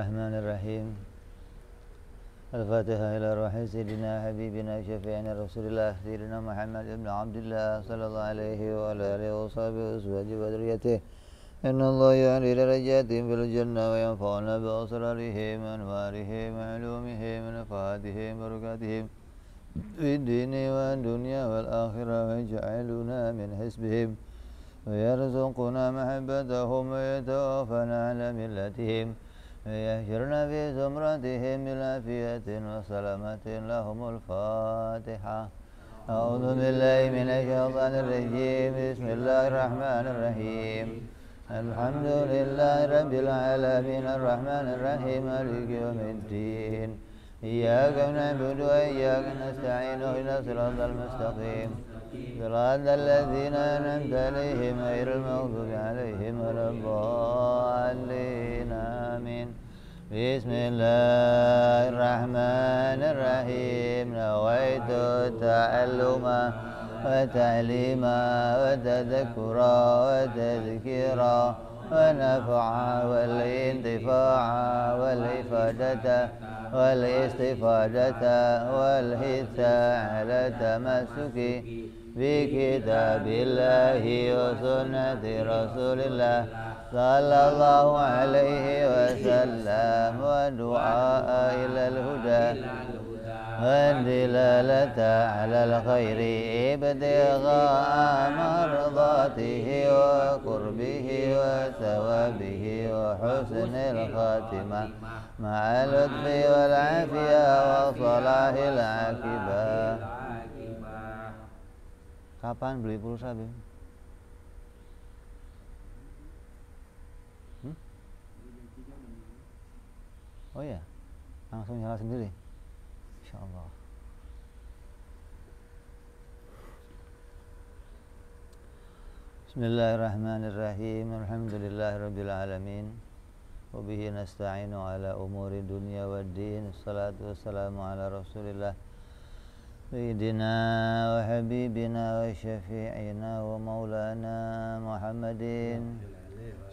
الرحمن الرحيم. الفاتحة إلى روح سيدنا حبيبنا شفيعنا رسول الله سيدنا محمد بن عبد الله صلى الله عليه وعلى آله وصحبه وأزواجه وذريته. إن الله يعلي درجاتهم في الجنة وينفعنا بأسرارهم وأنوارهم وعلومهم ونفحاتهم وبركاتهم في الدين والدنيا والآخرة ويجعلنا من حزبهم ويرزقنا محبتهم ويتوفنا على ملتهم ويحشرنا في زمرتهم بالعافية وسلامة. لهم الفاتحة. أعوذ بالله من الشيطان الرجيم. بسم الله الرحمن الرحيم. الحمد لله رب العالمين الرحمن الرحيم مالك يوم الدين. إياك نعبد وإياك نستعين اهدنا الصراط المستقيم صراط الذين أنعمت عليهم غير المغضوب عليهم ولا الضالين آمين. بسم الله الرحمن الرحيم. نويت التعلم وتعليم وتذكر وتذكيرا ونفع والانتفاع والإفادة والاستفادة والحث على التمسك بكتاب الله وسنة رسول الله صلى الله عليه وسلم ودعاء إلى الهدى والدلالة على الخير ابتغاء مرضاته وقربه وثوابه وحسن الخاتمة مع اللطف والعافية وصلاح العاقبة. Kapan beli pulsa, Bim? Oh ya, langsung nyala sendiri. Insyaallah. Bismillahirrahmanirrahim. Alhamdulillahirabbil alamin. Wa bihi nasta'inu ala umuri dunya waddin. Assalatu wassalamu ala Rasulillah Sayyidina wa habibina wa syafi'ina wa maulana Muhammadin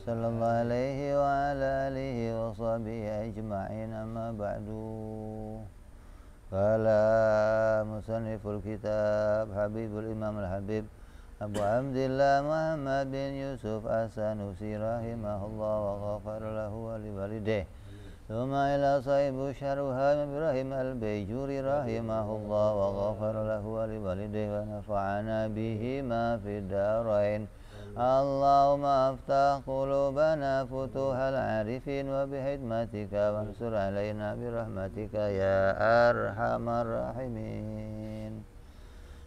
sallallahu alaihi wa ala alihi wa sahbihi ajma'in. Amma ba'du. Qala musanniful kitab Habibul Imam al-Habib Abu Abdillah Muhammad bin Yusuf As-Sanusi rahimahullah wa ghafara lahu wa liwalidayh. Thumma ila sahibu syarha Ibrahim al-Bayjuri rahimahullah wa ghafara lahu wa liwalidayh wa nafa'ana bihima fid darain. Allahumma aftah qulubana futuhal arifin wa bihidmatika wansur alaina birahmatika ya arhamar rahimin.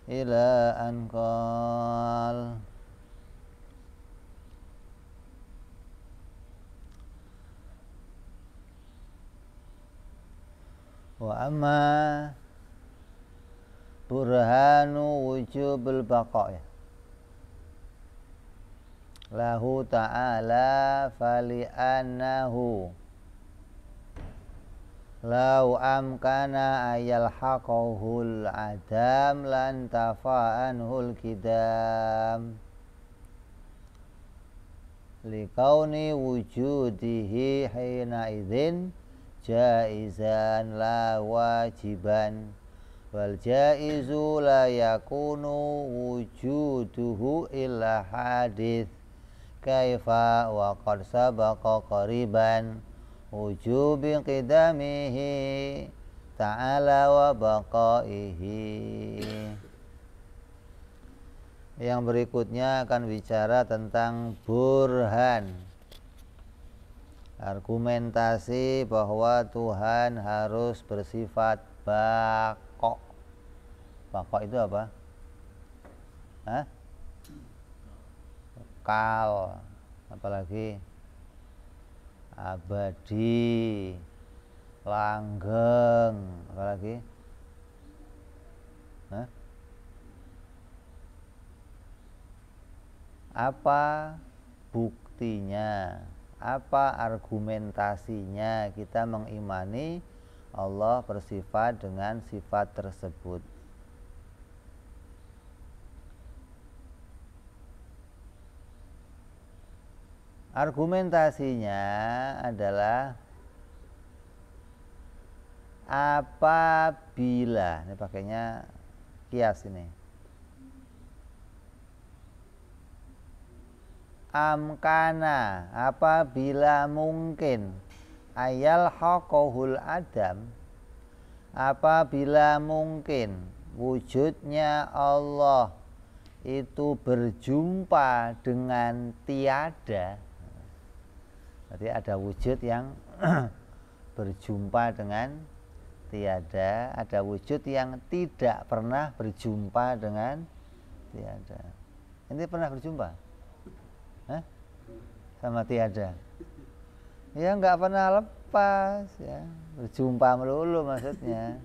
Ila anqal wa amma burhanu wujubul baqa' lahu ta'ala fali'annahu lau amkana ayal haqahul adam lan tafa'anhul kidam likauni wujudihi hina idzin jaizan la wajiban wal jaizu la yakunu wujuduhu illa hadith kaifa wa qad sabaqa qariban wujubi qidamihi ta'ala wa baqaihi. Yang berikutnya akan bicara tentang burhan, argumentasi bahwa Tuhan harus bersifat baqo. Baqo itu apa? Hah? Kal, apalagi abadi, langgeng, apalagi? Hah? Apa buktinya? Apa argumentasinya kita mengimani Allah bersifat dengan sifat tersebut? Argumentasinya adalah apabila, ini pakainya kias ini, amkana, apabila mungkin, ayal haqohul adam, apabila mungkin wujudnya Allah itu berjumpa dengan tiada. Jadi ada wujud yang berjumpa dengan tiada, ada wujud yang tidak pernah berjumpa dengan tiada. Ini pernah berjumpa? Hah? Sama tiada? Ya nggak pernah lepas ya, berjumpa melulu maksudnya.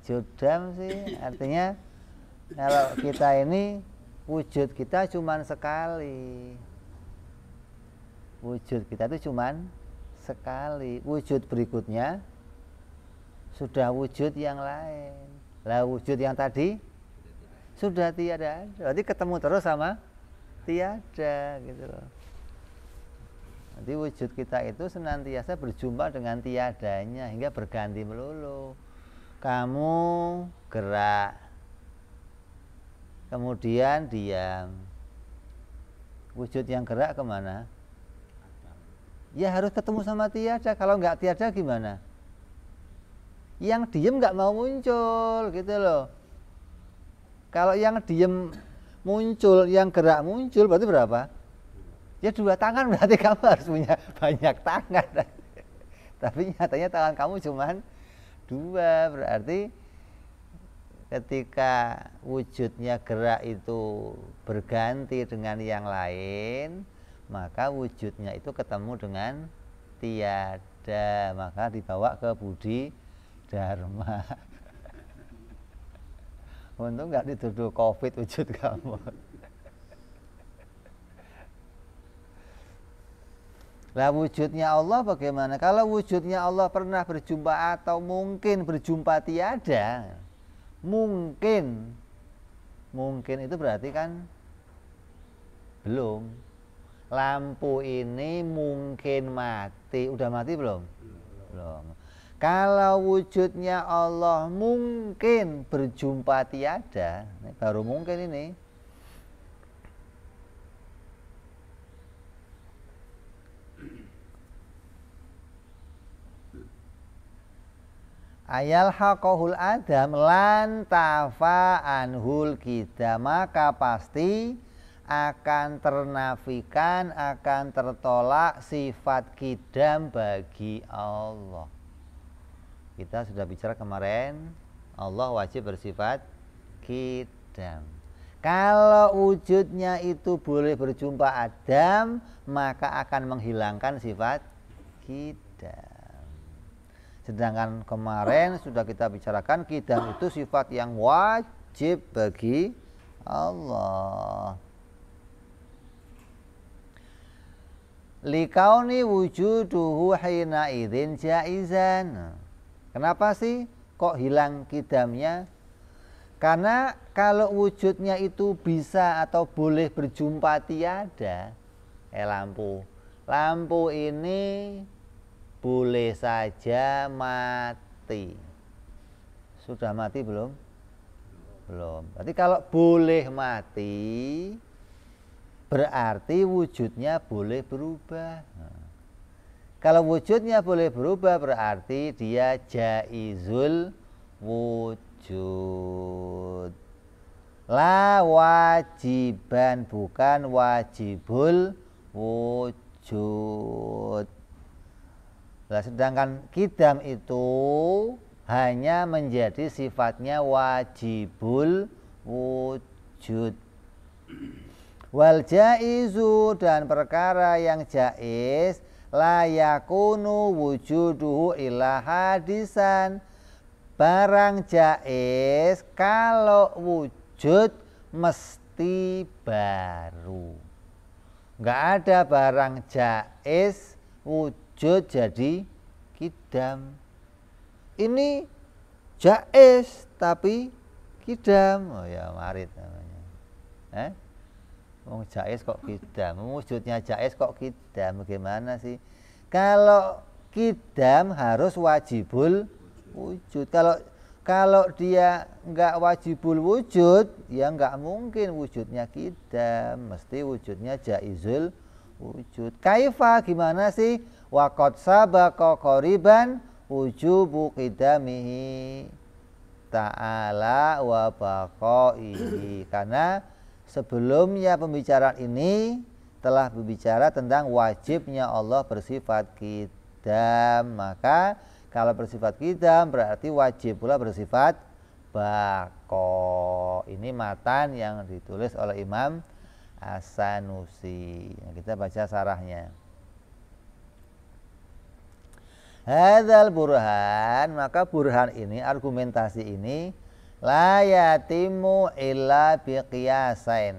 Jodam sih artinya kalau kita ini wujud kita cuman sekali. Wujud kita itu cuman sekali. Wujud berikutnya sudah wujud yang lain. Lah wujud yang tadi sudah tiada. Berarti ketemu terus sama tiada gitu loh. Nanti wujud kita itu senantiasa berjumpa dengan tiadanya hingga berganti melulu. Kamu gerak, kemudian diam. Wujud yang gerak kemana? Ya harus ketemu sama tiada. Kalau nggak tiada gimana? Yang diem nggak mau muncul gitu loh. Kalau yang diem muncul, yang gerak muncul berarti berapa? Ya 2 tangan, berarti kamu harus punya banyak tangan. Tapi nyatanya tangan kamu cuman 2. Berarti ketika wujudnya gerak itu berganti dengan yang lain, maka wujudnya itu ketemu dengan tiada, maka dibawa ke Budi Dharma. Untung nggak dituduh COVID wujud kamu. Lah wujudnya Allah bagaimana? Kalau wujudnya Allah pernah berjumpa atau mungkin berjumpa tiada, mungkin itu berarti kan belum. Lampu ini mungkin mati. Udah mati belum? Belum. Kalau wujudnya Allah mungkin berjumpa tiada, ini baru mungkin ini. Ayal haqohul adam lan tafa anhul kida, maka pasti akan ternafikan, akan tertolak sifat kidam bagi Allah. Kita sudah bicara kemarin, Allah wajib bersifat kidam. Kalau wujudnya itu boleh berjumpa adam, maka akan menghilangkan sifat kidam. Sedangkan kemarin sudah kita bicarakan kidam itu sifat yang wajib bagi Allah. Likauni wujuduhu hina idzin jaizan. Kenapa sih kok hilang kidamnya? Karena kalau wujudnya itu bisa atau boleh berjumpa tiada, lampu ini boleh saja mati. Sudah mati belum? Belum. Berarti kalau boleh mati berarti wujudnya boleh berubah. Kalau wujudnya boleh berubah berarti dia jaizul wujud. La wajiban, bukan wajibul wujud. Nah, sedangkan kidam itu hanya menjadi sifatnya wajibul wujud. Wal jaizu, dan perkara yang jaiz, la yakunu wujuduhu illa hadisan. Barang jaiz kalau wujud mesti baru. Enggak ada barang jaiz wujud jadi kidam. Ini jaiz tapi kidam. Oh ya, marit namanya. Jaiz kok kidam, wujudnya jaiz kok kidam, bagaimana sih? Kalau kidam harus wajibul wujud. Kalau dia nggak wajibul wujud, ya nggak mungkin wujudnya kidam, mesti wujudnya jaizul wujud. Kaifa, gimana sih? Waqad sabaqa qoriban wujubu qidamihi ta'ala wa baqaihi. Karena sebelumnya pembicaraan ini telah berbicara tentang wajibnya Allah bersifat qidam. Maka kalau bersifat qidam berarti wajib pula bersifat baqa. Ini matan yang ditulis oleh Imam As-Sanusi. Kita baca sarahnya. Hadzal burhan, maka burhan ini, argumentasi ini, la yatimu illa biqiyasain.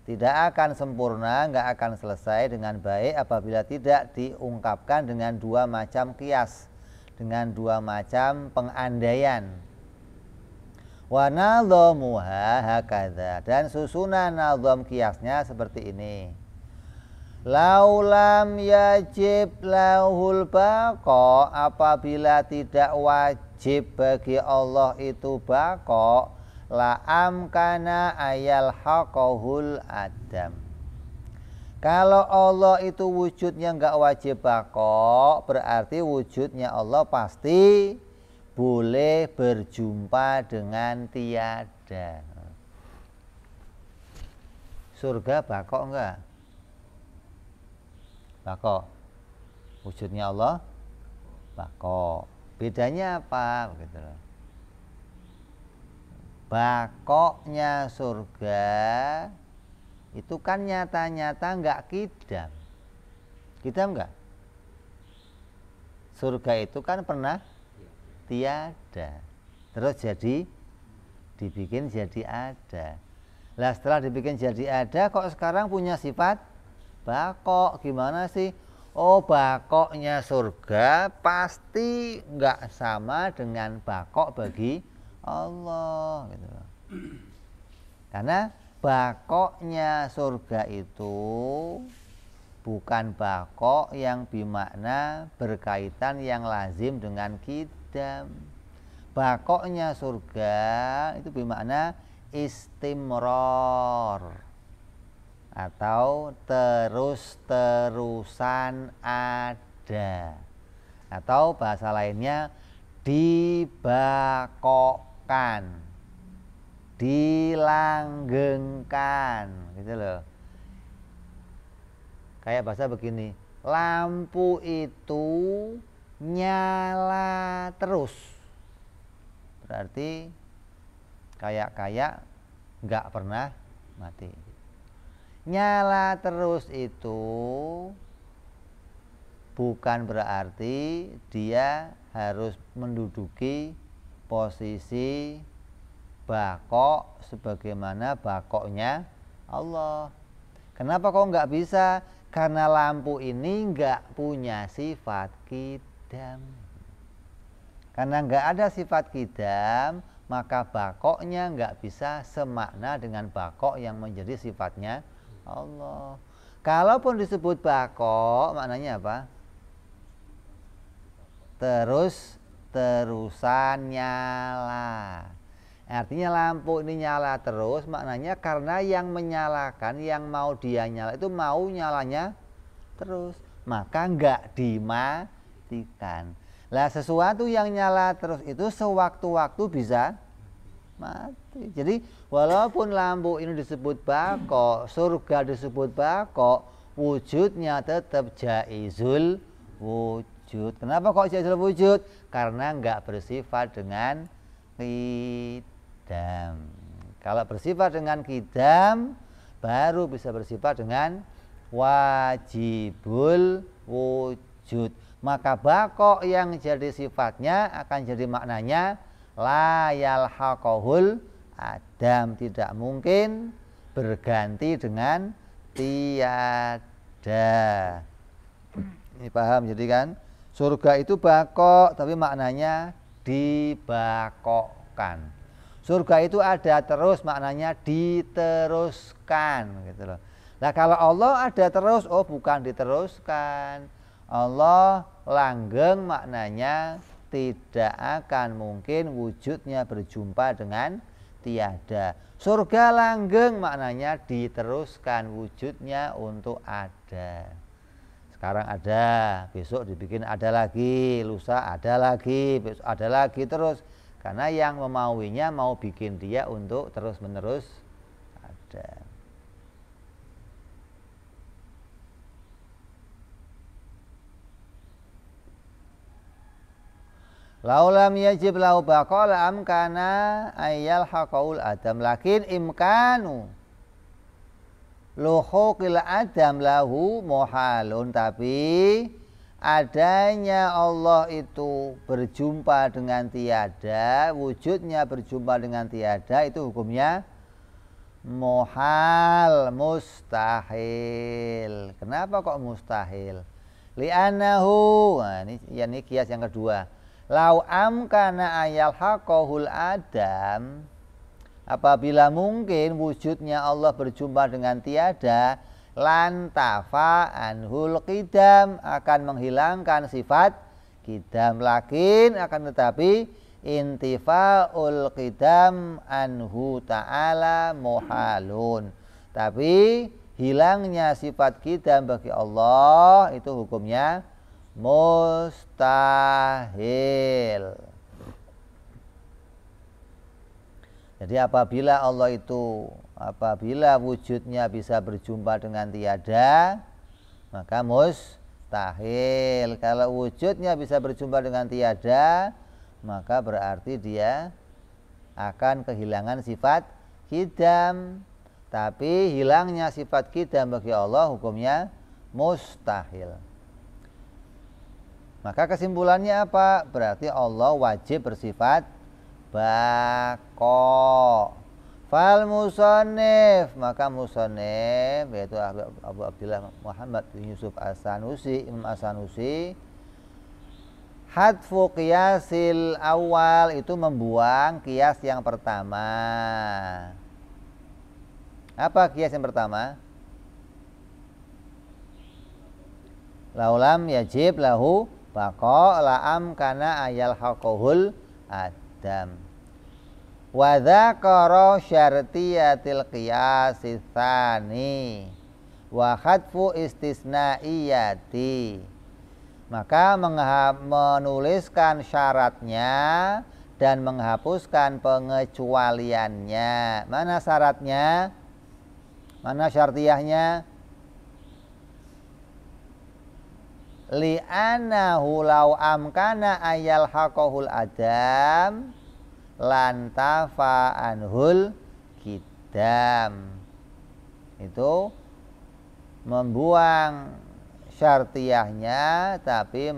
Tidak akan sempurna, enggak akan selesai dengan baik apabila tidak diungkapkan dengan dua macam qiyas, dengan dua macam pengandaian. Wa nadhamuha hakadha, dan susunan nadham qiyasnya seperti ini. Laulam yajib lahul baqa, apabila tidak wajib bagi Allah itu baqa, la amkana ayal haqahul adam. Kalau Allah itu wujudnya enggak wajib baqa, berarti wujudnya Allah pasti boleh berjumpa dengan tiada. Surga baqa enggak? Baqa. Wujudnya Allah baqa. Bedanya apa? Begitu loh. Baqanya surga itu kan nyata-nyata enggak kidam. Kidam enggak? Surga itu kan pernah tiada. Terus jadi dibikin jadi ada. Lah setelah dibikin jadi ada, kok sekarang punya sifat baqa? Gimana sih? Oh, baqanya surga pasti enggak sama dengan baqa bagi Allah gitu loh. Karena baqanya surga itu bukan baqa yang bermakna berkaitan yang lazim dengan kidam. Baqanya surga itu bermakna istimrar atau terus-terusan ada, atau bahasa lainnya dibaqakan, dilanggengkan gitu loh. Kayak bahasa begini, lampu itu nyala terus, berarti kayak nggak pernah mati. Nyala terus itu bukan berarti dia harus menduduki posisi baqa sebagaimana baqanya Allah. Kenapa kok nggak bisa? Karena lampu ini nggak punya sifat qidam. Karena nggak ada sifat qidam, maka baqanya nggak bisa semakna dengan baqa yang menjadi sifatnya Allah. Kalaupun disebut baqa, maknanya apa? Terus-terusan nyala. Artinya lampu ini nyala terus, maknanya karena yang menyalakan, yang mau dia nyala itu mau nyalanya terus, maka enggak dimatikan. Lah sesuatu yang nyala terus itu sewaktu-waktu bisa mati. Jadi walaupun lampu ini disebut baqa, surga disebut baqa, wujudnya tetap jaizul wujud. Kenapa kok jaizul wujud? Karena enggak bersifat dengan qidam. Kalau bersifat dengan qidam, baru bisa bersifat dengan wajibul wujud. Maka baqa yang jadi sifatnya akan jadi maknanya la yalhaqahul adam, tidak mungkin berganti dengan tiada. Ini paham jadi kan? Surga itu baqa tapi maknanya dibaqakan. Surga itu ada terus, maknanya diteruskan gitu loh. Nah kalau Allah ada terus, oh bukan diteruskan. Allah langgeng maknanya tidak akan mungkin wujudnya berjumpa dengan tiada. Surga langgeng maknanya diteruskan wujudnya untuk ada. Sekarang ada, besok dibikin ada lagi, lusa ada lagi, besok ada lagi terus. Karena yang memauinya mau bikin dia untuk terus-menerus ada. Laulam yajib lahu baqala amkana ayyal haqaul adam lakin imkanu luhuqil adam lahu muhalun, tapi adanya Allah itu berjumpa dengan tiada, wujudnya berjumpa dengan tiada, itu hukumnya muhal, mustahil. Kenapa kok mustahil? Li'annahu, nah ini kias yang kedua. Lau amkana ayal haqahul adam, apabila mungkin wujudnya Allah berjumpa dengan tiada, lantafa anhul qidam, akan menghilangkan sifat qidam. Lakin akan tetapi intifa'ul qidam anhu ta'ala muhalun, tapi hilangnya sifat qidam bagi Allah itu hukumnya mustahil. Jadi apabila Allah itu, apabila wujudnya bisa berjumpa dengan tiada, maka mustahil. Kalau wujudnya bisa berjumpa dengan tiada, maka berarti dia akan kehilangan sifat qidam. Tapi hilangnya sifat qidam bagi Allah hukumnya mustahil. Maka kesimpulannya apa? Berarti Allah wajib bersifat baqo. Fal musannif, maka musannif yaitu Abu Abdillah Muhammad bin Yusuf As-Sanusi, Imam As-Sanusi, hadfu qiyasil awal, itu membuang kias yang pertama. Apa kias yang pertama? Laulam yajib lahu baqo la'am kana ayal haqahul adam. Wa dzakara syartiyatil qiyasi tsani wa hadfu istisnaiyati. Maka menuliskan syaratnya dan menghapuskan pengecualiannya. Mana syaratnya? Mana syartiyahnya? Li'annahu law amkana ayal haqahul adam lantafa anhul qidam. Itu membuang syartiyahnya tapi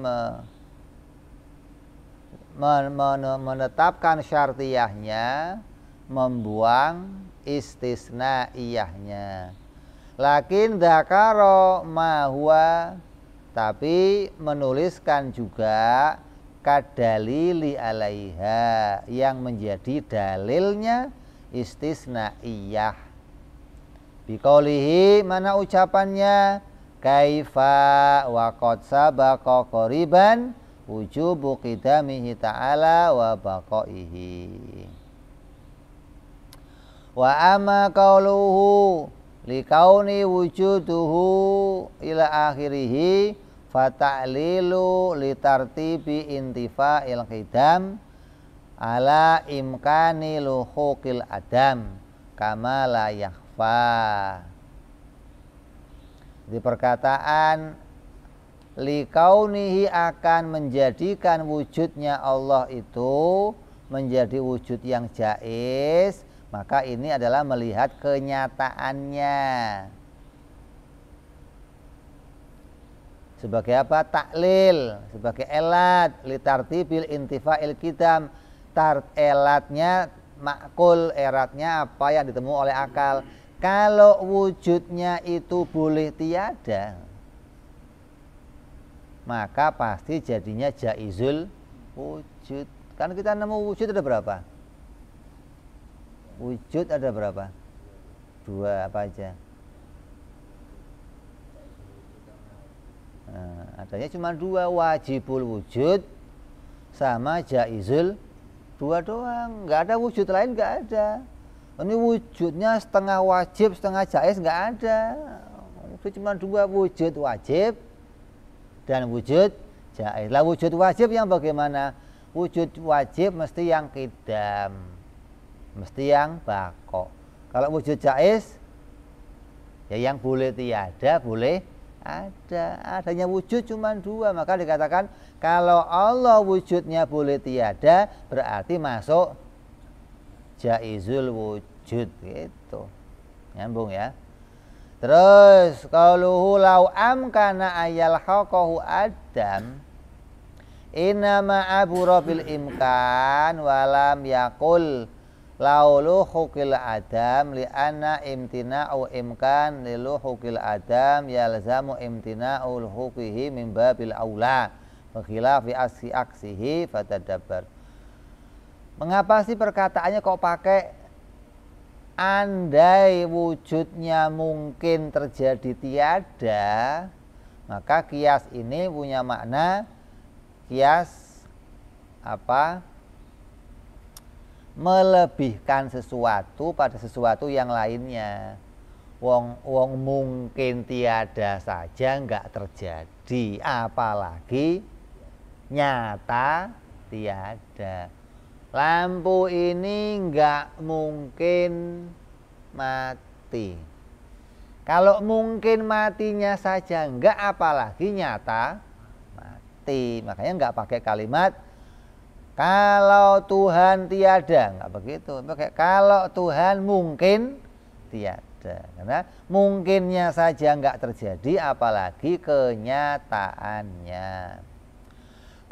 menetapkan syartiyahnya, membuang istisnaiyahnya. Lakin dzakara ma huwa, tapi menuliskan juga kadalili alaiha, yang menjadi dalilnya istisnaiyah. Biqaulihi, mana ucapannya? Kaifa wa qad sabaqa qoriban wujubu qidamihi ta'ala wa baqaihi. Wa amma qauluhu likauni wujuduhu ila akhirih fata'lilu litartibi intifa'il qidam ala imkani luhuqil adam kama la yakhfa. Di perkataan likaunihi, akan menjadikan wujudnya Allah itu menjadi wujud yang jaiz, maka ini adalah melihat kenyataannya. Sebagai apa? Taklil, sebagai elat litartibil intifa'il qidam. Elatnya makul, eratnya apa yang ditemu oleh akal. Kalau wujudnya itu boleh tiada, maka pasti jadinya jaizul wujud. Kan kita nemu wujud ada berapa? Wujud ada berapa? Dua, apa aja? Nah, adanya cuma dua, wajibul wujud sama jaizul dua doang, nggak ada wujud lain, nggak ada. Ini wujudnya setengah wajib setengah jaiz, nggak ada. Itu cuma dua, wujud wajib dan wujud jaiz. Lah wujud wajib yang bagaimana? Wujud wajib mesti yang qidam, mesti yang bako. Kalau wujud jaiz ya yang boleh tiada, boleh ada. Adanya wujud cuma dua, maka dikatakan kalau Allah wujudnya boleh tiada berarti masuk jaizul wujud gitu. Nyambung ya. Terus qauluhu lau amkana ayal haqahu adam inama abura bil imkan walam yakul lauluhukil adam li'anna imtina'u imkan liluhukil adam yalzamu imtina'ul hukihi min babil aula berkhilafi aksihi fatadabbar. Mengapa sih perkataannya kok pakai andai wujudnya mungkin terjadi tiada? Maka kias ini punya makna kias apa? Melebihkan sesuatu pada sesuatu yang lainnya. Wong mungkin tiada saja enggak terjadi, apalagi nyata tiada. Lampu ini enggak mungkin mati. Kalau mungkin matinya saja enggak, apalagi nyata mati. Makanya enggak pakai kalimat kalau Tuhan tiada, enggak begitu. Pakai kalau Tuhan mungkin tiada. Karena mungkinnya saja enggak terjadi, apalagi kenyataannya.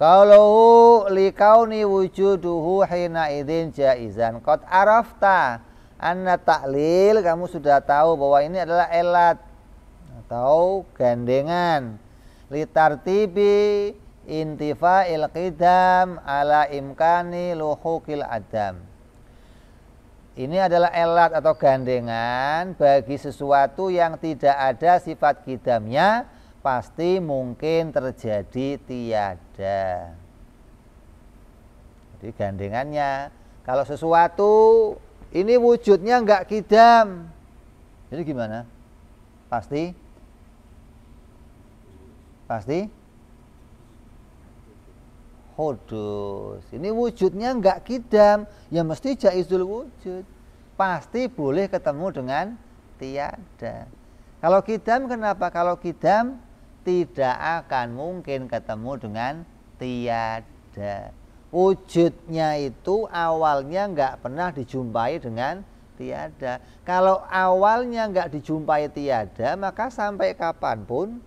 Kalau likauni wujuduhu hina idzin jaizan qad arafta anna ta'lil, kamu sudah tahu bahwa ini adalah elat atau gandengan litartibi intifa'il qidam ala imkani luhukil adam. Ini adalah elat atau gandengan bagi sesuatu yang tidak ada sifat qidamnya, pasti mungkin terjadi tiada. Jadi gandengannya, kalau sesuatu ini wujudnya enggak qidam, jadi gimana? Pasti hudus. Ini wujudnya enggak qidam, ya mesti jaizul wujud. Pasti boleh ketemu dengan tiada. Kalau qidam kenapa? Kalau qidam tidak akan mungkin ketemu dengan tiada. Wujudnya itu awalnya enggak pernah dijumpai dengan tiada. Kalau awalnya enggak dijumpai tiada, maka sampai kapanpun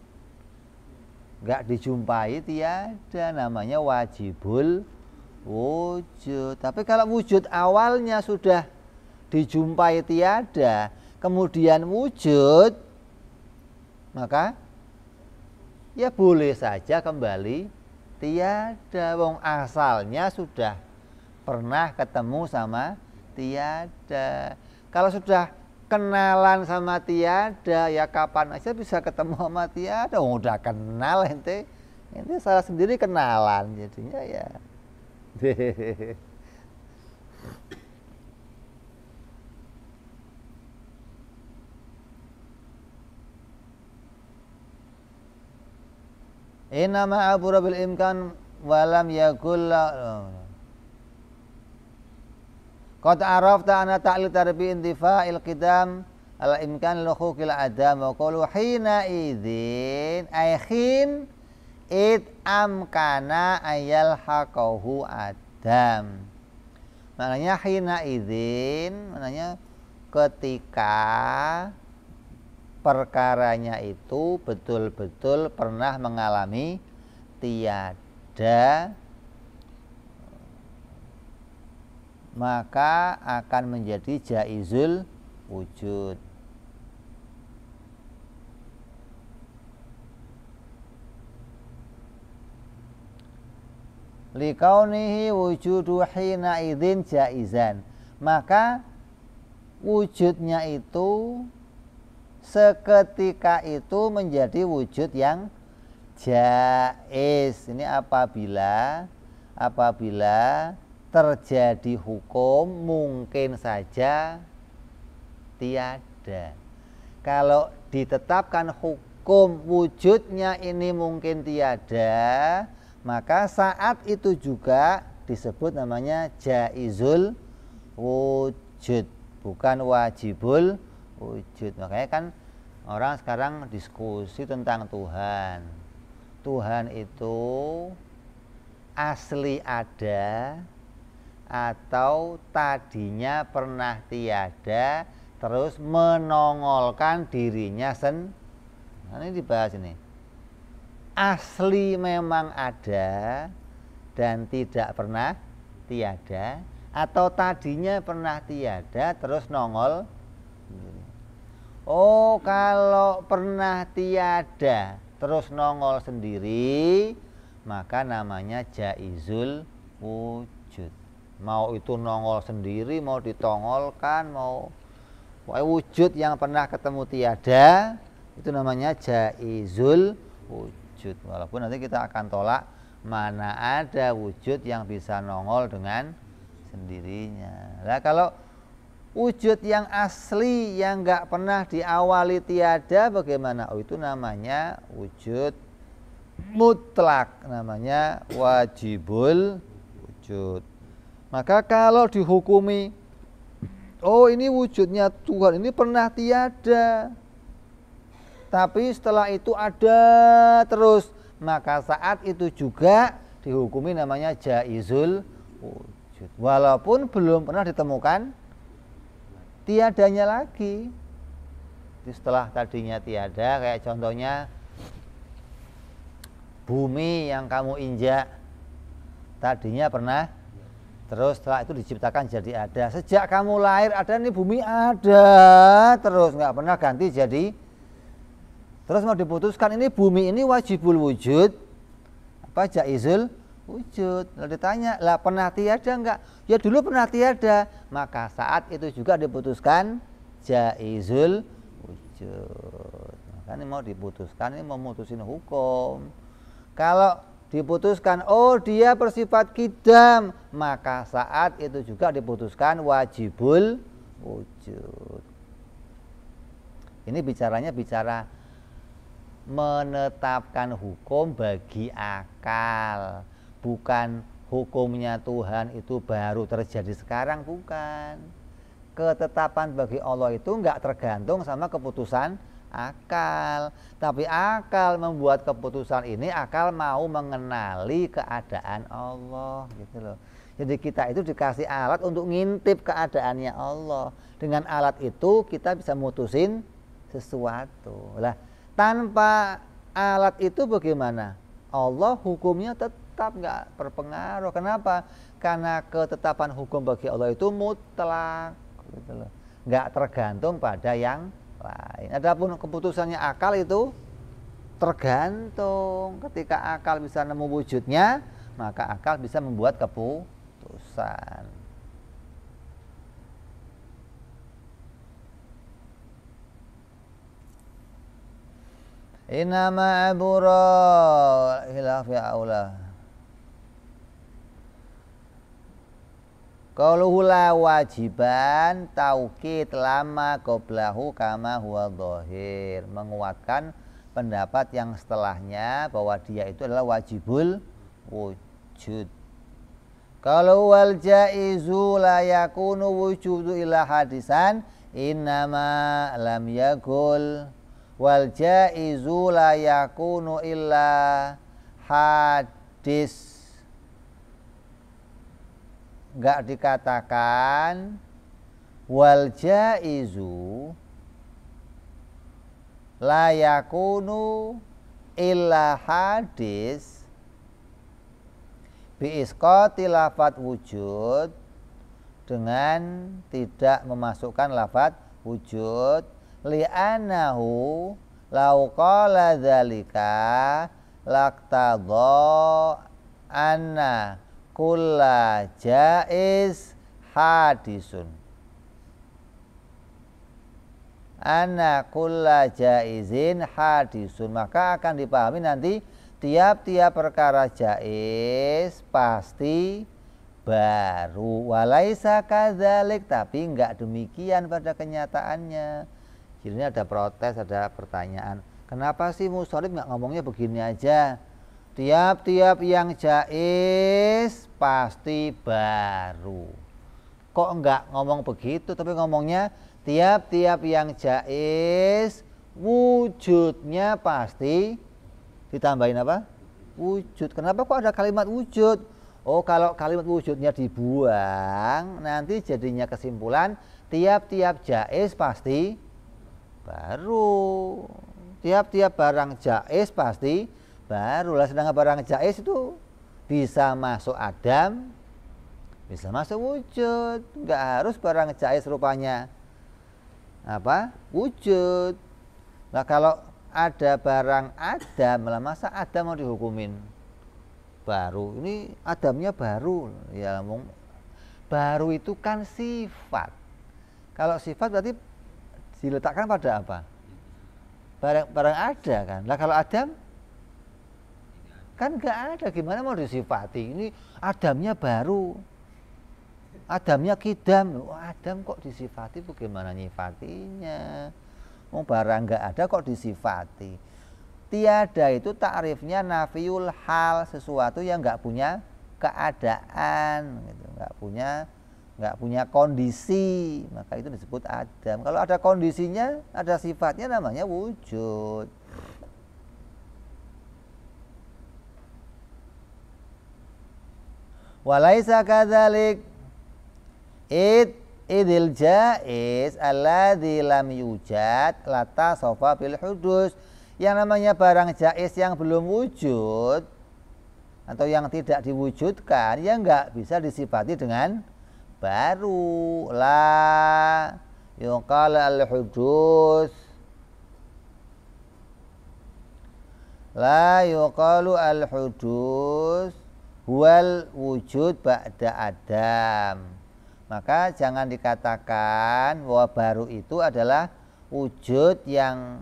enggak dijumpai tiada. Namanya wajibul wujud. Tapi kalau wujud awalnya sudah dijumpai tiada, kemudian wujud, maka ya boleh saja kembali tiada. Wong asalnya sudah pernah ketemu sama tiada. Kalau sudah kenalan sama tiada, ya kapan aja bisa ketemu sama tiada. Wong udah kenal ente salah sendiri kenalan jadinya ya. Inama abura bil imkan walam yakul qad arafta anna ta'lil tarbi intifa'il qidam ala imkan luhukil adam wa qulu hina idzin ay khin id amkana ayal haqahu adam. Maknanya hina idzin maknanya ketika perkaranya itu betul-betul pernah mengalami tiada, maka akan menjadi jaizul wujud. Likaunihi wujudu hina idzin jaizan, maka wujudnya itu seketika itu menjadi wujud yang jaiz. Ini apabila apabila terjadi hukum mungkin saja tiada. Kalau ditetapkan hukum wujudnya ini mungkin tiada, maka saat itu juga disebut namanya jaizul wujud, bukan wajibul wujud. Makanya kan orang sekarang diskusi tentang Tuhan. Tuhan itu asli ada atau tadinya pernah tiada terus menongolkan dirinya Nah, ini dibahas ini. Asli memang ada dan tidak pernah tiada, atau tadinya pernah tiada terus nongol. Oh, kalau pernah tiada terus nongol sendiri, maka namanya jaizul wujud. Mau itu nongol sendiri, mau ditongolkan, mau wujud yang pernah ketemu tiada, itu namanya jaizul wujud. Walaupun nanti kita akan tolak, mana ada wujud yang bisa nongol dengan sendirinya. Nah, kalau wujud yang asli yang nggak pernah diawali tiada bagaimana? Oh, itu namanya wujud mutlak, namanya wajibul wujud. Maka kalau dihukumi, oh ini wujudnya Tuhan ini pernah tiada, tapi setelah itu ada terus, maka saat itu juga dihukumi namanya jaizul wujud. Walaupun belum pernah ditemukan tiadanya lagi. Setelah tadinya tiada, kayak contohnya bumi yang kamu injak tadinya pernah, terus setelah itu diciptakan jadi ada. Sejak kamu lahir ada, nih bumi ada terus, nggak pernah ganti jadi. Terus mau diputuskan ini bumi ini wajibul wujud apa jaizul wujud. Lalu ditanya, lah pernah tiada enggak? Ya dulu pernah tiada, maka saat itu juga diputuskan jaizul wujud. Maka ini mau diputuskan, ini mau mutusin hukum. Kalau diputuskan, oh dia bersifat kidam, maka saat itu juga diputuskan wajibul wujud. Ini bicaranya bicara menetapkan hukum bagi akal, bukan hukumnya Tuhan itu baru terjadi sekarang, bukan. Ketetapan bagi Allah itu enggak tergantung sama keputusan akal, tapi akal membuat keputusan ini, akal mau mengenali keadaan Allah gitu loh. Jadi kita itu dikasih alat untuk ngintip keadaannya Allah. Dengan alat itu kita bisa mutusin sesuatu. Lah, tanpa alat itu bagaimana? Allah hukumnya tetap nggak berpengaruh. Kenapa? Karena ketetapan hukum bagi Allah itu mutlak gitu loh. Nggak tergantung pada yang lain. Adapun keputusannya akal itu tergantung. Ketika akal bisa nemu wujudnya, maka akal bisa membuat keputusan. Inama abura hilaf ya Allah. Qauluhu la wajiban taukid lama qoblahu kama huwa dhahir, menguatkan pendapat yang setelahnya bahwa dia itu adalah wajibul wujud. Kalau wal jaizu la yakunu wujudu illa hadisan innama lam yakul, wal jaizu la yakunu illa hadis. Enggak dikatakan wal jaizu la yakunu illa hadis bi isqati lafadz wujud, dengan tidak memasukkan lafadz wujud, li'annahu law qala dzalika laqtadha anna kulla jaiz hadisun, anna kulla jaizin hadisun, maka akan dipahami nanti tiap-tiap perkara jaiz pasti baru. Walaisa kadzalik, tapi enggak demikian pada kenyataannya. Jadi ada protes, ada pertanyaan. Kenapa sih musholif enggak ngomongnya begini aja? Tiap-tiap yang jaiz pasti baru. Kok enggak ngomong begitu, tapi ngomongnya tiap-tiap yang jaiz wujudnya pasti ditambahin apa? Wujud. Kenapa kok ada kalimat wujud? Oh, kalau kalimat wujudnya dibuang, nanti jadinya kesimpulan tiap-tiap jaiz pasti baru. Tiap-tiap barang jaiz pasti baru. Lah sedangkan barang jaiz itu bisa masuk adam, bisa masuk wujud. Enggak harus barang jaiz rupanya apa? Wujud. Nah, kalau ada barang adam, lah masa adam mau dihukumin baru? Ini adamnya baru. Ya, baru itu kan sifat. Kalau sifat berarti diletakkan pada apa? Barang ada kan. Lah kalau adam kan nggak ada, gimana mau disifati? Ini adamnya baru, adamnya kidam. Adam kok disifati, bagaimana nyifatinya? Barang nggak ada kok disifati. Tiada itu takrifnya nafiul hal, sesuatu yang nggak punya keadaan, gitu. nggak punya kondisi, maka itu disebut adam. Kalau ada kondisinya, ada sifatnya, namanya wujud. Walaisa kadzalik idil jaiz alladzi lam yujad lata sofa bil hudus. Yang namanya barang jaiz yang belum wujud atau yang tidak diwujudkan, ya enggak bisa disifati dengan baru. La yuqal al hudus, la yuqalu al hudus huwal wujud ba'da adam. Maka jangan dikatakan bahwa baru itu adalah wujud yang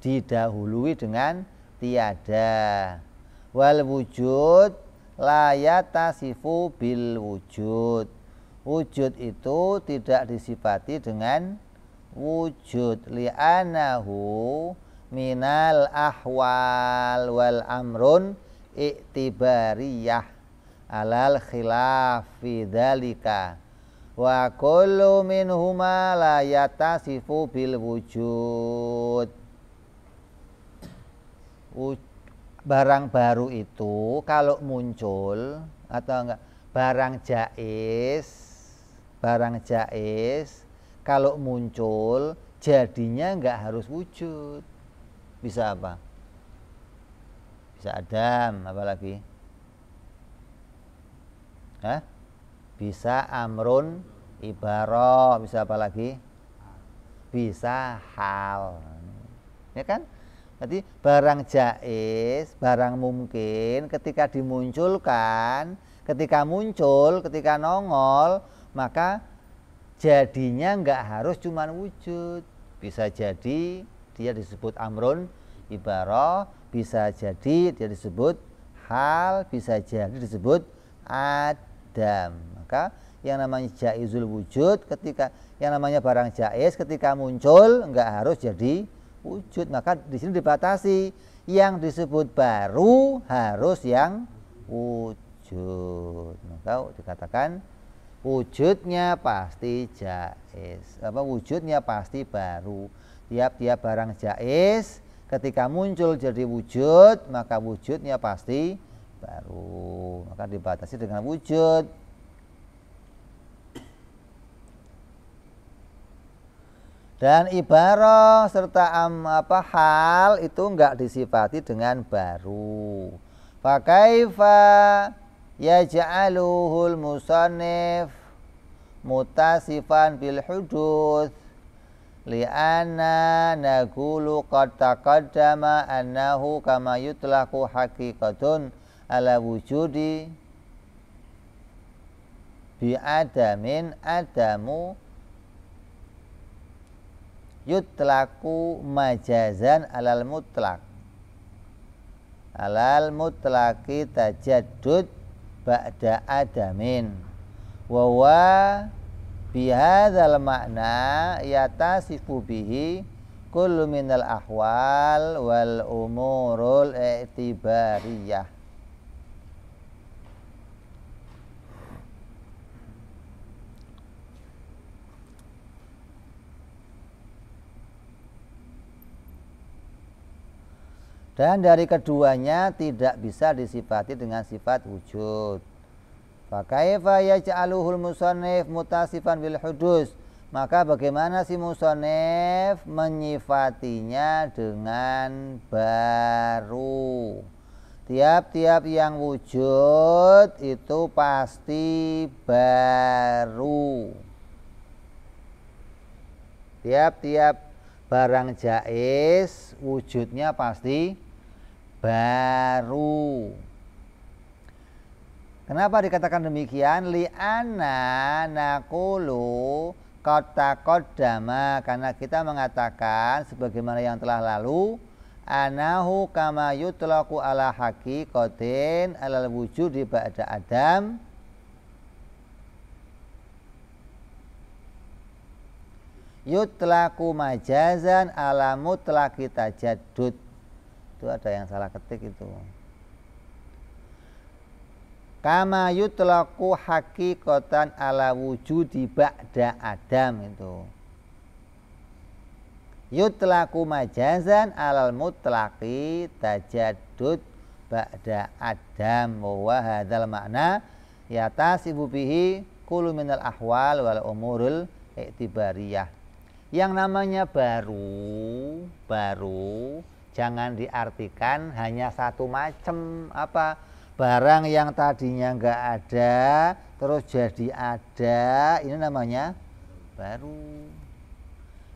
didahului dengan tiada. Wal wujud la yatasifu bil wujud. Wujud itu tidak disifati dengan wujud. Li'anahu minal ahwal wal amrun iktibariyah alal khilaf fi dzalika. Wa kullu minhuma la yatasifu bil wujud. Barang baru itu kalau muncul atau enggak, barang jaiz kalau muncul jadinya enggak harus wujud. Bisa apa? Bisa adam, apalagi? Bisa amrun ibarah, bisa apa lagi? Bisa hal. Ya kan? Jadi barang jaiz, barang mungkin ketika dimunculkan, ketika muncul, ketika nongol, maka jadinya enggak harus cuman wujud. Bisa jadi dia disebut amrun ibarah, bisa jadi dia disebut hal, bisa jadi disebut adam. Maka yang namanya jaizul wujud, ketika yang namanya barang jaiz ketika muncul enggak harus jadi wujud. Maka di sini dibatasi, yang disebut baru harus yang wujud. Maka dikatakan wujudnya pasti jaiz. Wujudnya pasti baru. Tiap-tiap barang jaiz ketika muncul jadi wujud, maka wujudnya pasti baru. Maka dibatasi dengan wujud. Dan ibarah serta hal itu enggak disifati dengan baru. Fakaifa yaj'aluhul musannif mutasifan bil hudud li'anna naqulu qad taqaddama annahu kama yutlaqu haqiqatun ala wujudi bi adamin adamu yutlaku majazan alal mutlak. alal mutlaqi tajaddud ba'da adamin wa wa bihadzal makna yatasifu bihi kullu minal ahwal wal umurul i'tibariyah. Dan dari keduanya tidak bisa disifati dengan sifat wujud. Fa kaifa yaj'aluhul musannif mutasifan bil hudus? Maka bagaimana si musannif menyifatinya dengan baru? Tiap-tiap yang wujud itu pasti baru. Tiap-tiap barang jaiz wujudnya pasti baru. Kenapa dikatakan demikian? Li'anna naqulu qad taqaddama, karena kita mengatakan sebagaimana yang telah lalu, anahu kama yutlaqu ala haqiqatin alal wujudi ba'da adam, yutlaqu majazan ala mutlaqi tajaddud. Itu ada yang salah ketik itu. Kama yutlaqu haqiqatan ala wujudi ba'da adam itu. Yutlaqu majazan alal mutlaqi tajaddud ba'da adam wa hadzal makna yatasibu bihi kullu minal ahwal wal umurul i'tibariyah. Yang namanya baru jangan diartikan hanya satu macam. Apa? Barang yang tadinya enggak ada terus jadi ada, ini namanya baru.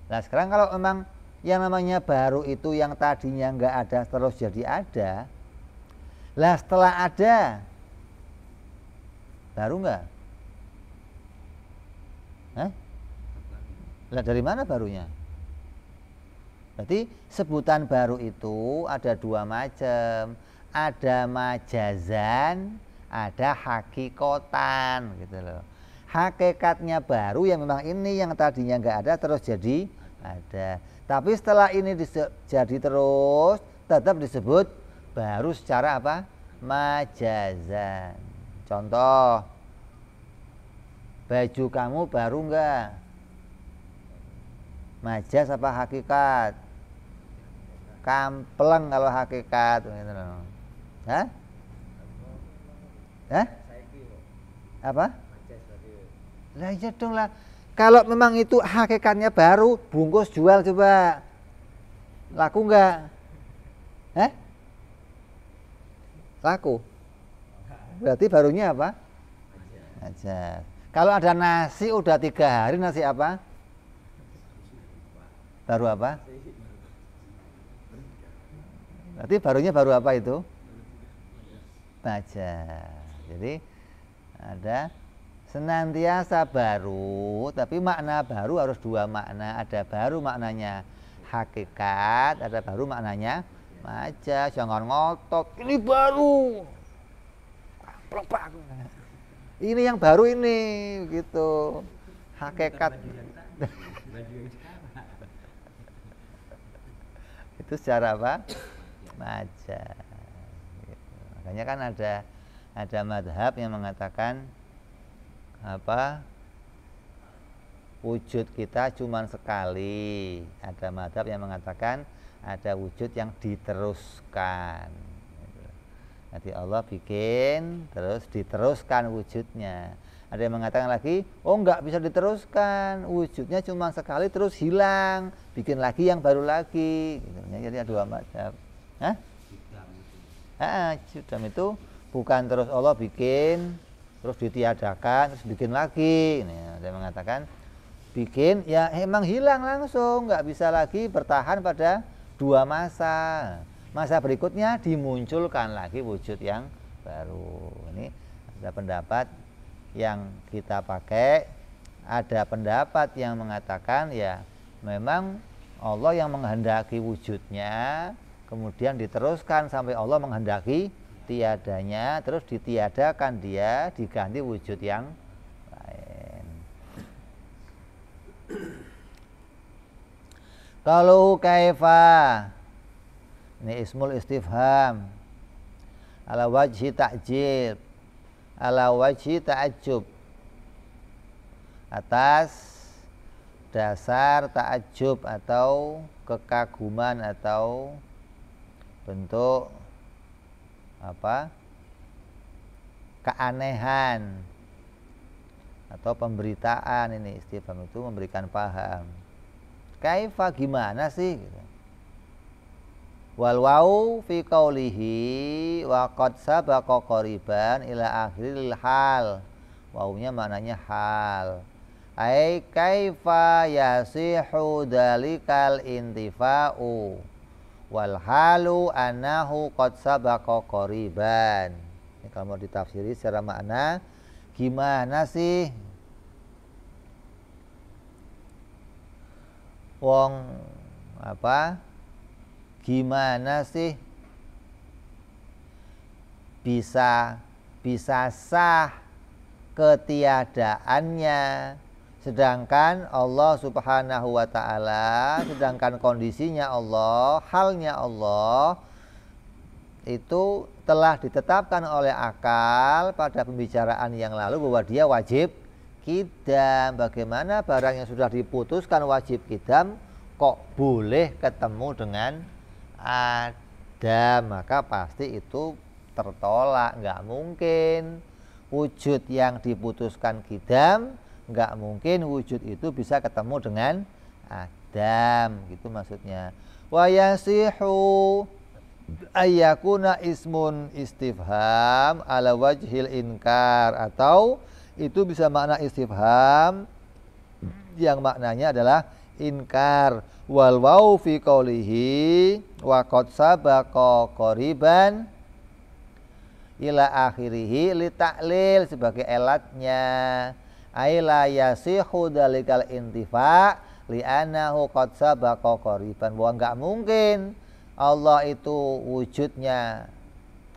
Nah sekarang kalau memang yang namanya baru itu yang tadinya enggak ada terus jadi ada, lah setelah ada baru enggak? Lah dari mana barunya? Berarti sebutan baru itu ada dua macam. Ada majazan, ada hakikotan gitu loh. Hakikatnya baru yang memang ini yang tadinya enggak ada terus jadi ada. Tapi setelah ini jadi terus tetap disebut baru secara apa? Majazan. Contoh, baju kamu baru enggak? Majaz apa hakikat? Kampleng kalau hakikat gitu loh. Hah? Apa? Lah iya dong lah. Kalau memang itu hakikatnya baru, bungkus jual coba. Laku enggak? Laku. Berarti barunya apa? Aja. Kalau ada nasi udah 3 hari, nasi apa? Baru apa? Berarti barunya baru apa itu? Baca. Jadi ada senantiasa baru, tapi makna baru harus dua makna. Ada baru maknanya hakikat, ada baru maknanya maja. Jangan ngotot, ini baru. Ini yang baru ini, gitu. Hakikat. Itu secara apa? Maja. Makanya kan ada madhab yang mengatakan apa, wujud kita cuma sekali. Ada madhab yang mengatakan ada wujud yang diteruskan. Nanti Allah bikin terus diteruskan wujudnya. Ada yang mengatakan lagi, oh enggak bisa diteruskan, wujudnya cuma sekali terus hilang, bikin lagi yang baru lagi. Jadi ada dua madhab. Judam itu bukan terus Allah bikin terus ditiadakan terus bikin lagi. Ada yang mengatakan bikin ya emang hilang langsung, nggak bisa lagi bertahan pada dua masa. Masa berikutnya dimunculkan lagi wujud yang baru. Ini ada pendapat yang kita pakai, ada pendapat yang mengatakan ya memang Allah yang menghendaki wujudnya kemudian diteruskan sampai Allah menghendaki tiadanya, terus ditiadakan dia, diganti wujud yang lain. Kalau kaifa, ini ismul istifham ala wajhi ta'jib, ala wajhi ta'ajjub, atas dasar ta'ajjub atau kekaguman atau bentuk apa, keanehan atau pemberitaan. Ini istifham itu memberikan paham. Kaifa, gimana sih gitu. Wal wau fi qaulihi wa qad sabaqa qariban ila akhiril hal. Waunya maknanya hal. Ai kaifa yasihu dalikal intifa'u wal halu annahu qad sabaqa qariban. Ini kalau mau ditafsiri secara makna, gimana sih wong apa, gimana sih bisa sah ketiadaannya, sedangkan Allah subhanahu wa ta'ala, sedangkan kondisinya Allah, halnya Allah itu telah ditetapkan oleh akal pada pembicaraan yang lalu bahwa dia wajib kidam. Bagaimana barang yang sudah diputuskan wajib kidam kok boleh ketemu dengan Adam? Maka pasti itu tertolak, nggak mungkin wujud yang diputuskan kidam, nggak mungkin wujud itu bisa ketemu dengan Adam, gitu maksudnya. Wa yasihu ayyakuna ismun istifham ala wajhil inkar, atau itu bisa makna istifham yang maknanya adalah inkar. Wal wau fi qaulihi wa qad sabaqa qariban ila akhirih li ta'lil sebagai elatnya. Aila yasihu dalikal intifa li annahu qad sabaqa qariban. Bahwa enggak mungkin Allah itu wujudnya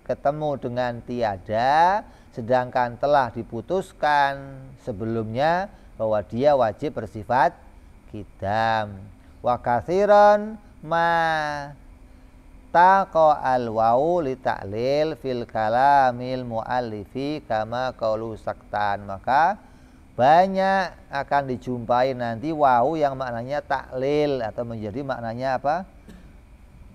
ketemu dengan tiada, sedangkan telah diputuskan sebelumnya bahwa dia wajib bersifat kidam. Wa katsiran ma taqa al wau li ta'lil fil kalamil muallifi kama qaulu saktan. Maka banyak akan dijumpai nanti wau yang maknanya taklil atau menjadi maknanya apa?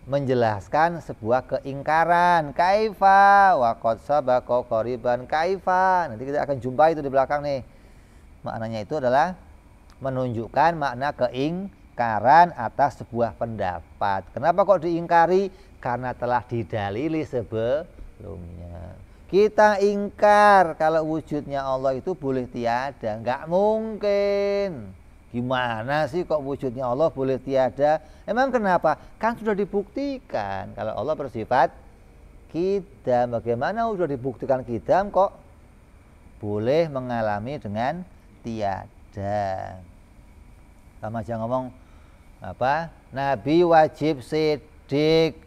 Menjelaskan sebuah keingkaran. Kaifa wa qad sabaqa qariban kaifa. Nanti kita akan jumpai itu di belakang nih. Maknanya itu adalah menunjukkan makna keingkaran atas sebuah pendapat. Kenapa kok diingkari? Karena telah didalili sebelumnya. Kita ingkar kalau wujudnya Allah itu boleh tiada, nggak mungkin. Gimana sih kok wujudnya Allah boleh tiada? Emang kenapa? Kan sudah dibuktikan kalau Allah bersifat kidam. Bagaimana sudah dibuktikan kidam kok boleh mengalami dengan tiada? Sama aja ngomong apa? Nabi wajib sidik.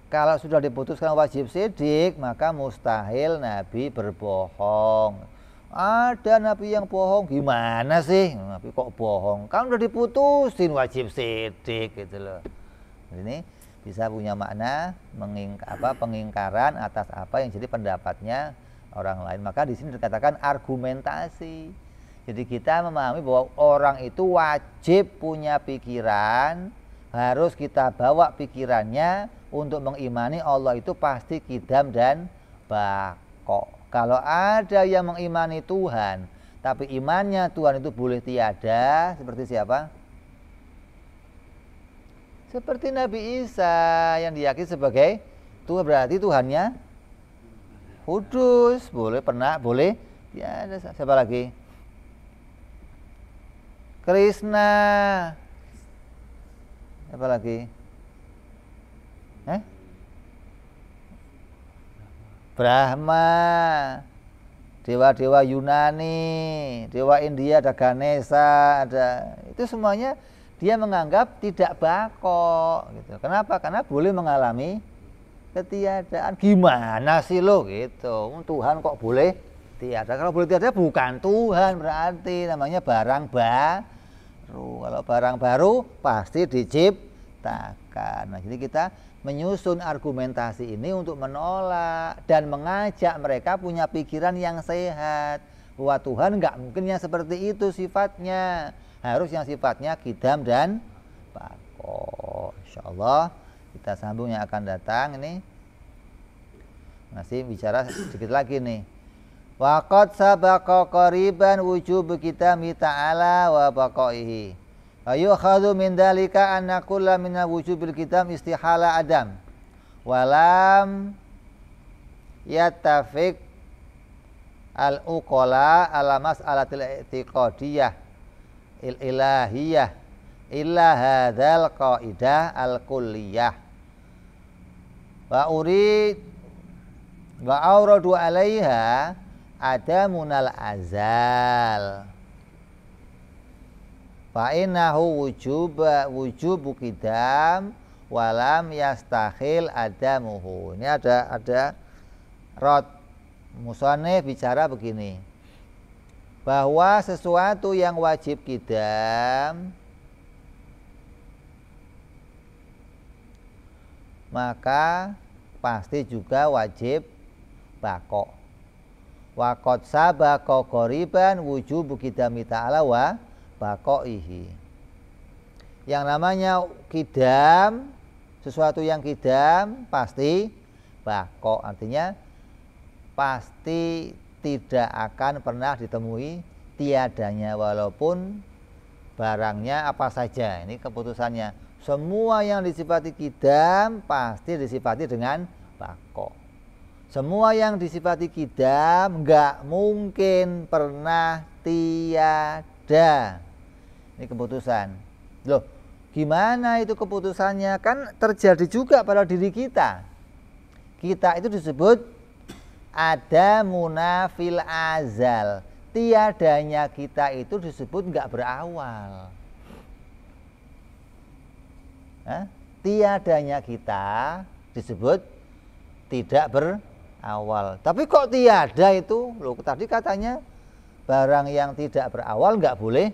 Kalau sudah diputuskan wajib sidik, maka mustahil Nabi berbohong. Ada Nabi yang bohong, gimana sih? Nabi kok bohong? Kan udah diputusin wajib sidik gitu loh. Ini bisa punya makna pengingkaran atas apa yang jadi pendapatnya orang lain. Maka di sini dikatakan argumentasi. Jadi kita memahami bahwa orang itu wajib punya pikiran, harus kita bawa pikirannya untuk mengimani Allah itu pasti kidam dan baqo. Kalau ada yang mengimani Tuhan, tapi imannya Tuhan itu boleh tiada, seperti siapa? Seperti Nabi Isa yang diyakini sebagai Tuhan, berarti Tuhannya kudus, boleh boleh tiada. Siapa lagi? Krishna. Siapa lagi? Brahma, dewa-dewa Yunani, dewa India ada Ganesha, ada itu semuanya dia menganggap tidak bako gitu. Kenapa? Karena boleh mengalami ketiadaan. Gimana sih lo gitu? Tuhan kok boleh tiada? Kalau boleh tiada bukan Tuhan, berarti namanya barang baru. Kalau barang baru pasti diciptakan. Nah, jadi kita menyusun argumentasi ini untuk menolak dan mengajak mereka punya pikiran yang sehat bahwa Tuhan nggak mungkin yang seperti itu sifatnya, harus yang sifatnya qidam dan baqo. Insyaallah kita sambung yang akan datang. Ini masih bicara sedikit lagi nih. Waqad sabaqa qariban wujub qidami ta'ala wa baqaihi. Ayukhadhu min dalika anna kulla minna wujubil qidam istihala adam walam yattafiq al-uqala ala mas'alatil i'tiqadiyah il-ilahiyah illa hadzal qaidah al-kulliyah wa urid wa auradu alaiha adamunal azal fa innahu wujubu qidam walam yastakhil adamuhu. Ini ada rot musannif bicara begini, bahwa sesuatu yang wajib qidam maka pasti juga wajib baqo. Wa qad sabaqa qariban wujubu qidami ta'ala wa baqaihi. Yang namanya qidam, sesuatu yang qidam pasti baqo, artinya pasti tidak akan pernah ditemui tiadanya walaupun barangnya apa saja. Ini keputusannya. Semua yang disifati qidam pasti disifati dengan baqo. Semua yang disifati qidam enggak mungkin pernah tiada. Ini keputusan. Loh, gimana itu keputusannya? Kan terjadi juga pada diri kita. Kita itu disebut ada munafil azal. Tiadanya kita itu disebut enggak berawal. Tiadanya kita disebut tidak berawal. Tapi kok tiada itu? Loh, tadi katanya barang yang tidak berawal enggak boleh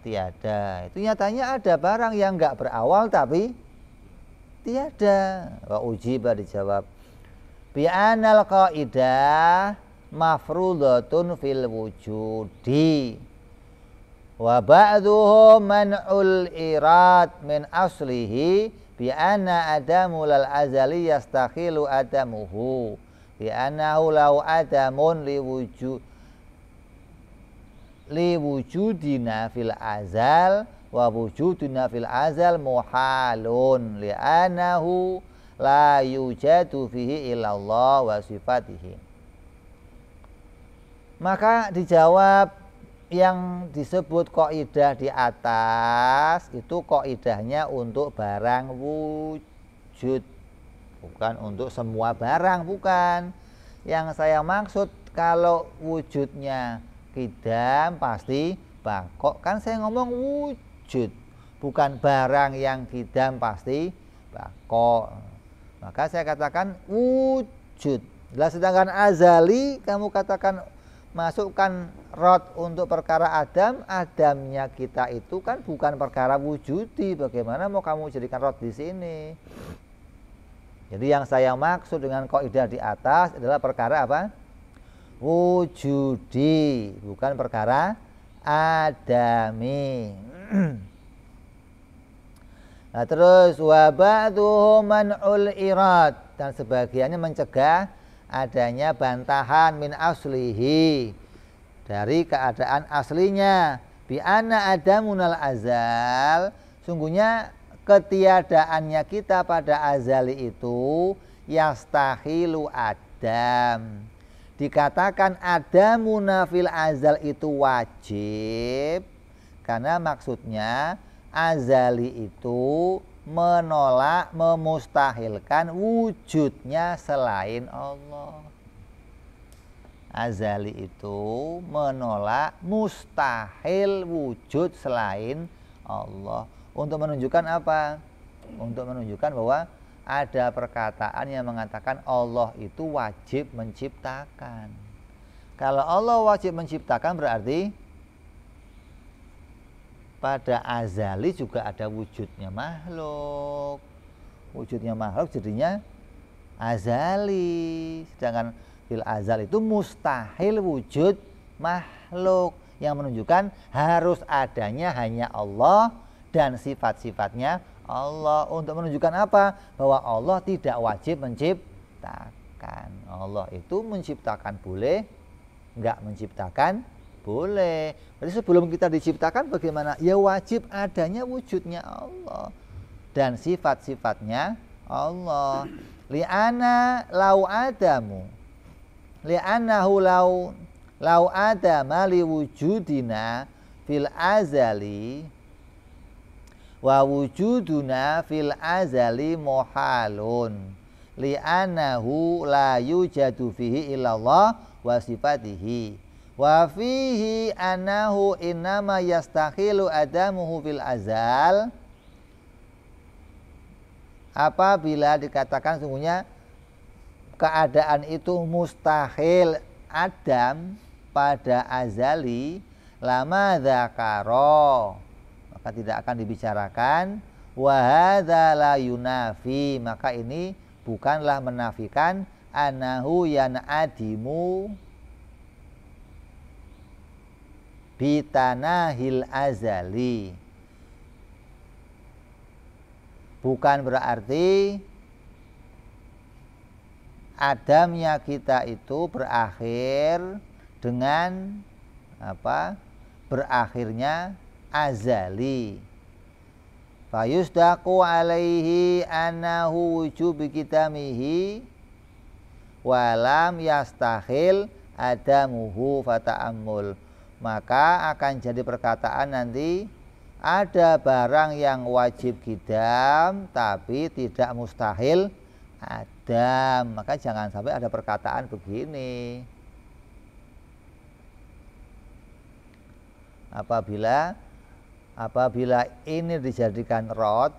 tiada. Itu nyatanya ada barang yang enggak berawal tapi tiada. Wa ujiba dijawab bi anal qaidah mafruḍatun fil wujudi wa ba'dhuhum man'ul irad min aslihi bi anna adamul azali yastakhilu adamuhu bi annahu law adamun li wujudina fil azal wa wujudina fil azal muhalun li annahu la yujadu fihi illallah wa sifatihi. Maka dijawab yang disebut kaidah di atas itu kaidahnya untuk barang wujud, bukan untuk semua barang, bukan. Yang saya maksud kalau wujudnya qidam pasti baqo, kan saya ngomong wujud, bukan barang yang qidam pasti baqo. Maka saya katakan wujud. Lah sedangkan azali kamu katakan masukkan rod untuk perkara adam, adamnya kita itu kan bukan perkara wujudi. Bagaimana mau kamu jadikan rod di sini? Jadi yang saya maksud dengan kaidah di atas adalah perkara apa? Wujudi, bukan perkara adami. Nah, terus wa ba'dhuhum man'ul irad, dan sebagiannya mencegah adanya bantahan min aslihi, dari keadaan aslinya, bi anna adamunal azal, sungguhnya ketiadaannya kita pada azali itu yastahilu adam. Dikatakan adamuna fil azal itu wajib karena maksudnya azali itu menolak, memustahilkan wujudnya selain Allah. Azali itu menolak mustahil wujud selain Allah. Untuk menunjukkan apa? Untuk menunjukkan bahwa ada perkataan yang mengatakan Allah itu wajib menciptakan. Kalau Allah wajib menciptakan berarti pada azali juga ada wujudnya makhluk. Wujudnya makhluk jadinya azali. Sedangkan fil azal itu mustahil wujud makhluk, yang menunjukkan harus adanya hanya Allah dan sifat-sifatnya Allah. Untuk menunjukkan apa? Bahwa Allah tidak wajib menciptakan. Allah itu menciptakan boleh, enggak menciptakan boleh. Berarti sebelum kita diciptakan bagaimana? Ya wajib adanya wujudnya Allah dan sifat-sifatnya Allah. Li'ana lau adamu, li'anahu lau adama liwujudina fil azali wa wujuduna fil azali muhalun li'anahu la yujadu fihi illallah wa sifatihi wa fihi anahu innama yastakhilu adamuhu fil azal. Apabila dikatakan sungguhnya keadaan itu mustahil adam pada azali, lama dzakaro, maka tidak akan dibicarakan. Wa hadza la yunafi, maka ini bukanlah menafikan anahu yanadimu bitanahil azali. Bukan berarti adamnya kita itu berakhir dengan apa? Berakhirnya azali. Fayusdaqu alaihi annahu wujubi kitamihi walam yastakhil adamuhu fata'ammul. Maka akan jadi perkataan nanti ada barang yang wajib kidam tapi tidak mustahil adam. Maka jangan sampai ada perkataan begini. Apabila ini dijadikan rod,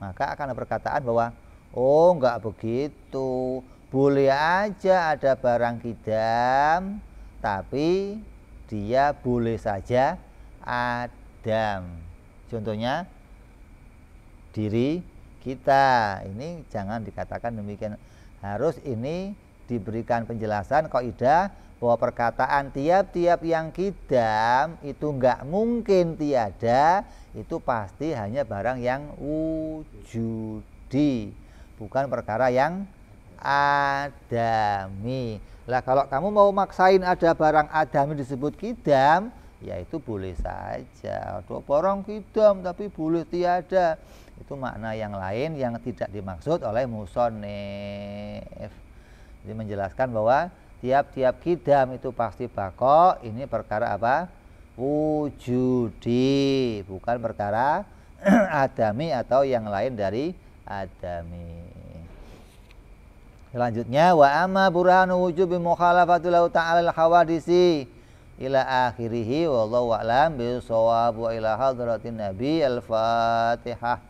maka akan ada perkataan bahwa oh enggak begitu, boleh aja ada barang kidam tapi dia boleh saja adam. Contohnya diri kita, ini jangan dikatakan demikian. Harus ini diberikan penjelasan kaidah bahwa perkataan tiap-tiap yang kidam itu enggak mungkin tiada, itu pasti hanya barang yang wujudi, bukan perkara yang adami. Lah kalau kamu mau maksain ada barang adami disebut kidam, ya itu boleh saja. Ada barang kidam tapi boleh tiada, itu makna yang lain yang tidak dimaksud oleh musonif. Jadi menjelaskan bahwa tiap-tiap kidam itu pasti bako. Ini perkara apa? Wujudi, bukan perkara adami atau yang lain dari adami. Selanjutnya wa amma burhanu wujubi mukhalafatul ta'ala al-hawadisi ila akhirih wallahu a'lam bis-shawab wa ila hadratin nabi al-fatihah.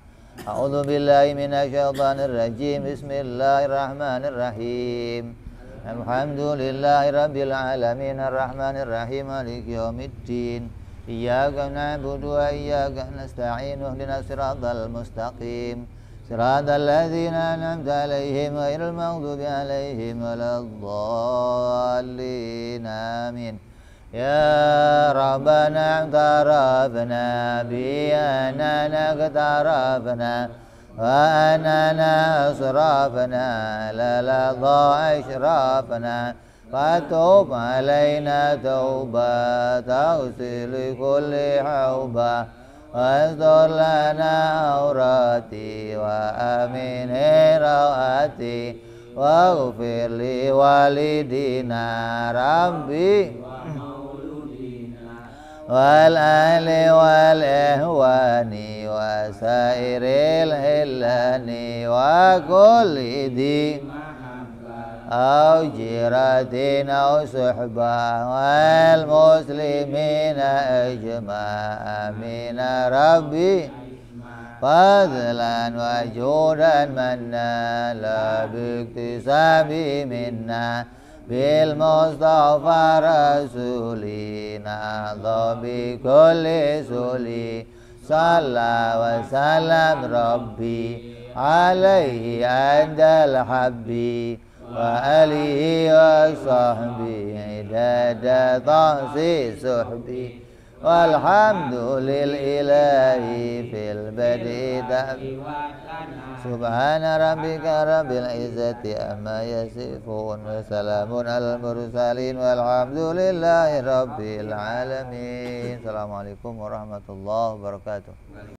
A'udzu billahi minasyaitonir rajim. Bismillahirrahmanirrahim. Alhamdulillahi rabbil alamin arrahmanir rahim maliki yaumiddin. Iyyaka na'budu wa iyyaka nasta'in ihdinas siratal mustaqim. Siratal ladzina an'amta 'alaihim ghairil maghdubi 'alaihim waladdallin. Amin. Ya Rabbana tarafna bi anana tarafna wa anana asrafna la dha ashrafna fatub alaina tauba taghsil kulli hauba wasdur lana aurati wa amin rawati waghfir li walidina rabbi wal ahli wal ihwani wa sairil hillani wa kulli di أو جيرة أو صحبة والمسلمين أجمع آمين ربي فضلا وجودا منا لا باكتساب منا بالمصطفى رسولنا بكل سولي صلى وسلم ربي عليه عند الحبي وآله وصحبه عدد تحصي صحبي والحمد لله في البدء سبحان ربك رب العزة عما يصفون وسلام على المرسلين والحمد لله رب العالمين. Assalamualaikum warahmatullahi wabarakatuh.